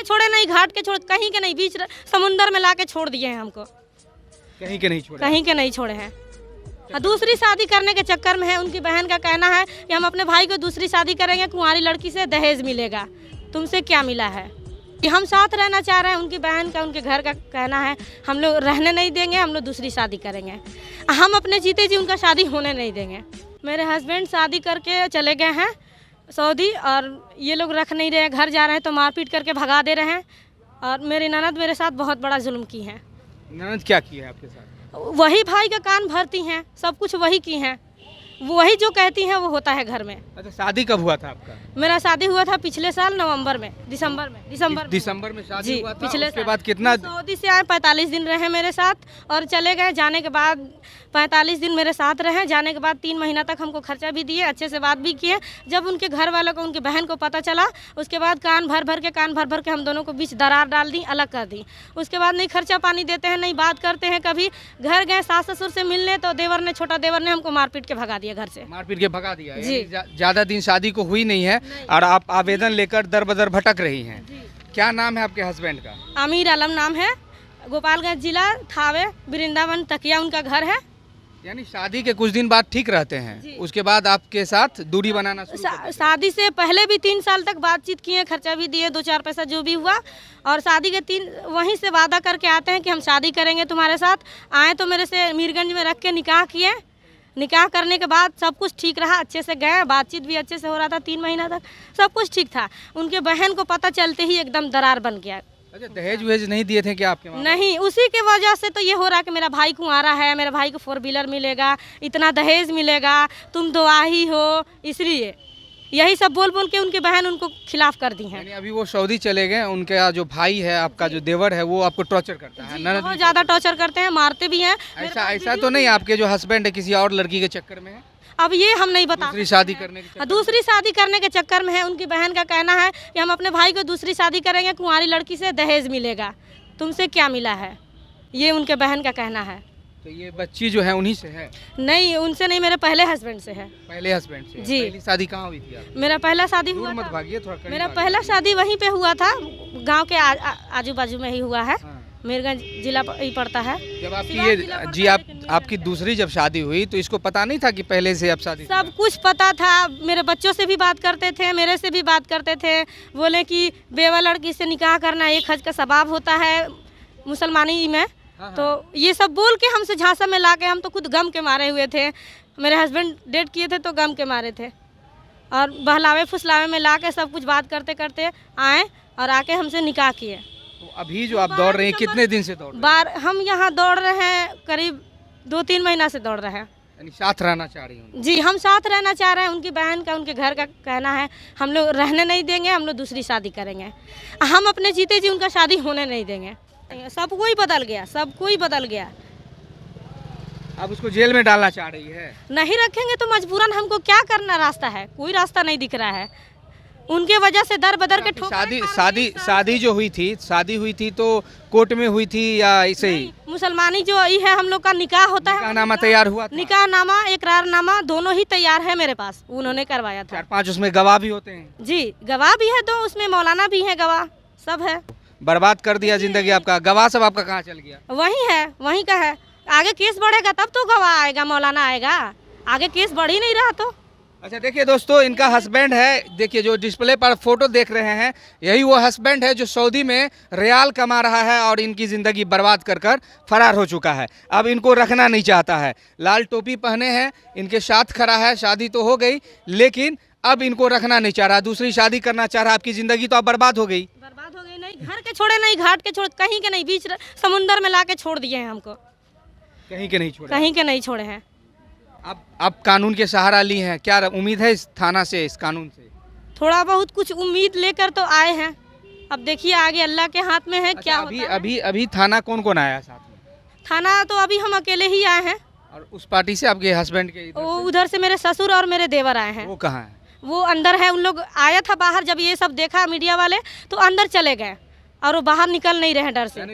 के छोड़े नहीं, घाट के छोड़, कहीं के नहीं, बीच समुंदर में ला के छोड़ दिए हैं हमको। कहीं के नहीं छोड़े? कहीं के नहीं छोड़े हैं। दूसरी शादी करने के चक्कर में है। उनकी बहन का कहना है कि हम अपने भाई को दूसरी शादी करेंगे, कुंवारी लड़की से दहेज मिलेगा, तुमसे क्या मिला है। कि हम साथ रहना चाह रहे हैं। उनकी बहन का, उनके घर का कहना है हम लोग रहने नहीं देंगे, हम लोग दूसरी शादी करेंगे। हम अपने जीते जी उनका शादी होने नहीं देंगे। मेरे हस्बैंड शादी करके चले गए हैं सऊदी, और ये लोग रख नहीं रहे, घर जा रहे हैं तो मारपीट करके भगा दे रहे हैं। और मेरी ननद मेरे साथ बहुत बड़ा जुल्म की है। ननद क्या की है आपके साथ? वही भाई का कान भरती हैं, सब कुछ वही की हैं, वही जो कहती हैं वो होता है घर में। अच्छा, शादी कब हुआ था आपका? मेरा शादी हुआ था पिछले साल नवंबर में, दिसंबर में शादी हुआ था। पिछले उसके बाद कितना? सऊदी से आए, 45 दिन रहे मेरे साथ और चले गए। जाने के बाद 45 दिन मेरे साथ रहे, जाने के बाद 3 महीना तक हमको खर्चा भी दिए, अच्छे से बात भी किए। जब उनके घर वालों को, उनकी बहन को पता चला, उसके बाद कान भर भर के हम दोनों को बीच दरार डाल दी, अलग कर दी। उसके बाद नहीं खर्चा पानी देते हैं, नहीं बात करते हैं। कभी घर गए सास ससुर से मिलने तो देवर ने, छोटा देवर ने हमको मारपीट के भगा दिया घर से। मारपीट के भगा दिया जी। ज्यादा दिन शादी को हुई नहीं है और आप आवेदन लेकर दर बदर भटक रही हैं। क्या नाम है आपके हस्बैंड का? आमिर आलम नाम है, गोपालगंज जिला, थावे, वृंदावन तकिया उनका घर है। यानी शादी के कुछ दिन बाद ठीक रहते हैं, उसके बाद आपके साथ दूरी बनाना शुरू कर देते शादी से पहले भी 3 साल तक बातचीत किए, खर्चा भी दिए, 2-4 पैसा जो भी हुआ। और शादी के वहीं से वादा करके आते हैं कि हम शादी करेंगे तुम्हारे साथ। आए तो मेरे से मीरगंज में रख के निकाह किए। निकाह करने के बाद सब कुछ ठीक रहा, अच्छे से गए, बातचीत भी अच्छे से हो रहा था, 3 महीना तक सब कुछ ठीक था। उनके बहन को पता चलते ही एकदम दरार बन गया। अच्छा, दहेज वहेज नहीं दिए थे क्या आपके माँ? नहीं, उसी के वजह से तो ये हो रहा है कि मेरा भाई कुंवारा है, मेरे भाई को 4 व्हीलर मिलेगा, इतना दहेज मिलेगा, तुम दुआही हो, इसलिए यही सब बोल बोल के उनकी बहन उनको खिलाफ कर दी है। यानी अभी वो सऊदी चले गए, उनका जो भाई है, आपका जो देवर है, वो आपको टॉर्चर करता है? ननद बहुत ज़्यादा टॉर्चर करते हैं, मारते भी हैं। ऐसा तो नहीं आपके जो हस्बैंड है किसी और लड़की के चक्कर में है? अब ये हम नहीं बता। दूसरी शादी करने के चक्कर? दूसरी शादी करने के चक्कर में है। उनकी बहन का कहना है कि हम अपने भाई को दूसरी शादी करेंगे, कुंवारी लड़की से दहेज मिलेगा, तुमसे क्या मिला है, ये उनके बहन का कहना है। तो ये बच्ची जो है उन्हीं से है? नहीं, उनसे नहीं, मेरे पहले हस्बैंड से है। पहले हस्बैंड से? जी। पहली शादी कहाँ हुई थी आपकी? मेरा पहला शादी दूर हुआ मत था, भागिए, थोड़ा करीब मेरा आइए। पहला शादी वहीं पे हुआ था, गांव के आजू बाजू में ही हुआ है। हाँ। मीरगंज जिला ही पड़ता है। जब आपकी ये आपकी दूसरी जब शादी हुई तो इसको पता नहीं था कि पहले से अब शादी? सब कुछ पता था। मेरे बच्चों से भी बात करते थे, मेरे से भी बात करते थे। बोले कि बेवा लड़की से निकाह करना एक हज का सवाब होता है मुसलमानी में। तो ये सब बोल के हमसे झांसा में ला के, हम तो खुद गम के मारे हुए थे। मेरे हस्बैंड डेट किए थे तो गम के मारे थे। और बहलावे फुसलावे में ला के सब कुछ बात करते करते आए और आके हमसे निकाह किए। तो अभी जो आप दौड़ रहे हैं, कितने दिन से दौड़ रहे हैं? हम यहाँ दौड़ रहे हैं, करीब 2-3 महीना से दौड़ रहे हैं। यानी साथ रहना चाह रही हूँ? जी, हम साथ रहना चाह रहे हैं। उनकी बहन का, उनके घर का कहना है हम लोग रहने नहीं देंगे, हम लोग दूसरी शादी करेंगे। हम अपने जीते जी उनका शादी होने नहीं देंगे। सब कोई बदल गया, सब कोई बदल गया। आप उसको जेल में डालना चाह रही है? नहीं रखेंगे तो मजबूरन हमको क्या करना, रास्ता है, कोई रास्ता नहीं दिख रहा है। उनके वजह से दर बदर के शादी जो हुई थी तो कोर्ट में हुई थी या ऐसे ही? मुसलमानी जो ये है हम लोग का निकाह होता है। निकाहनामा तैयार हुआ था? निकाहनामा, इकरारनामा दोनों ही तैयार है मेरे पास, उन्होंने करवाया था। 4-5 उसमें गवाह भी होते हैं? जी, गवाह भी है, 2 उसमें मौलाना भी है, गवाह सब है। बर्बाद कर दिया जिंदगी आपका। गवाह सब आपका कहाँ चल गया? वही है, वहीं का है। आगे केस बढ़ेगा तब तो गवाह आएगा, मौलाना आएगा। आगे केस बढ़ ही नहीं रहा तो। अच्छा, देखिए दोस्तों, इनका हस्बैंड है, देखिए जो डिस्प्ले पर फोटो देख रहे हैं, यही वो हस्बैंड है जो सऊदी में रियाल कमा रहा है और इनकी ज़िंदगी बर्बाद कर कर फरार हो चुका है। अब इनको रखना नहीं चाहता है, लाल टोपी पहने हैं, इनके साथ खड़ा है। शादी तो हो गई लेकिन अब इनको रखना नहीं चाह रहा, दूसरी शादी करना चाह रहा। आपकी ज़िंदगी तो अब बर्बाद हो गई। बर्बाद हो गई। नहीं घर के छोड़े नहीं, घाट के छोड़, कहीं के नहीं, बीच समुंदर में ला के छोड़ दिए हैं हमको। कहीं के नहीं छोड़े? कहीं के नहीं छोड़े हैं। अब कानून के सहारा ली हैं, क्या उम्मीद है इस थाना से, इस कानून से? थोड़ा बहुत कुछ उम्मीद लेकर तो आए हैं, अब देखिए आगे अल्लाह के हाथ में है। क्या अभी होता है। अभी थाना कौन कौन आया साथ में? थाना तो अभी हम अकेले ही आए हैं। और उस पार्टी से आपके हस्बैंड के वो उधर से मेरे ससुर और मेरे देवर आए हैं। वो कहाँ है? वो अंदर है। उन लोग आया था बाहर, जब ये सब देखा मीडिया वाले तो अंदर चले गए और वो बाहर निकल नहीं रहे डर से।